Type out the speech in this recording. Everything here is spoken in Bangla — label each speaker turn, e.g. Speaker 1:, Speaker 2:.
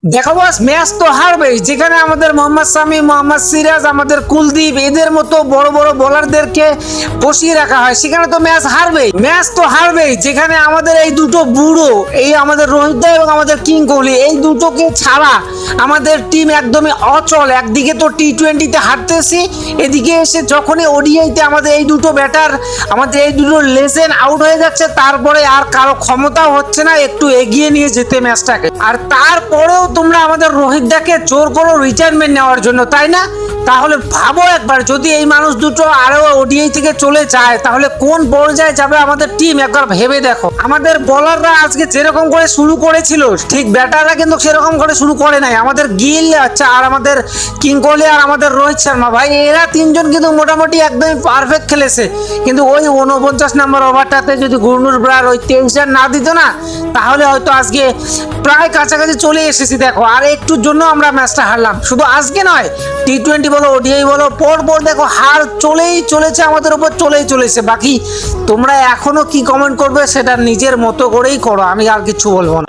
Speaker 1: দেখো বস, ম্যাচ তো হারবেই। যেখানে আমাদের মোহাম্মদ শামি, মোহাম্মদ সিরাজ, আমাদের কুলদীপ এদের মতো বড় বড় বোলারদেরকে বসিয়ে রাখা হয়, সেখানে তো ম্যাচ হারবেই। ম্যাচ তো হারবেই যেখানে আমাদের এই দুটো বুড়ো, এই আমাদের রোহিত দা এবং আমাদের কিং কোহলি, এই দুটোকে ছাড়া আমাদের টিম একদমই অচল। একদিকে তো টি-20-তে হারতেছি, এদিকে এসে যখনই ওডিআইতে আমাদের এই দুটো ব্যাটার, আমাদের এই দুটো লেজেন্ড আউট হয়ে যাচ্ছে, তারপরে আর কারো ক্ষমতাও হচ্ছে না একটু এগিয়ে নিয়ে যেতে ম্যাচটাকে। আর তারপরেও তোমরা আমাদের রোহিত দাকে জোর করো রিটায়ারমেন্ট নেওয়ার জন্য, তাই না? তাহলে ভাবো একবার, যদি এই মানুষ দুটো আরো ওডিআই থেকে চলে যায় তাহলে কোন পর্যায়ে যাবে আমাদের টিম, একবার ভেবে দেখো। আমাদের বোলাররা আজকে যেরকম করে শুরু করেছিল, ঠিক ব্যাটাররা কিন্তু সেরকম করে শুরু করে নাই। আমাদের গিল, আচ্ছা, আর আমাদের কিং কোহলি আর আমাদের রোহিত শর্মা, ভাই এরা তিনজন কিন্তু মোটামুটি একদমই পারফেক্ট খেলেছে। কিন্তু ওই 49 নম্বর ওভারটাতে যদি গুরনুর ব্রার ওই 23 রান না দিত না, তাহলে হয়তো আজকে প্রায় কাছাকাছি চলে এসেছি। দেখো, আর একটুর জন্য আমরা ম্যাচটা হারলাম। শুধু আজকে নয়, টি-20 বলো, ওডিআই বলো, পর দেখো হার চলেই চলেছে, আমাদের উপর চলেই চলেছে। বাকি তোমরা এখনো কি কমেন্ট করবে সেটা নিজের মতো করেই করো, আমি আর কিছু বলবো না।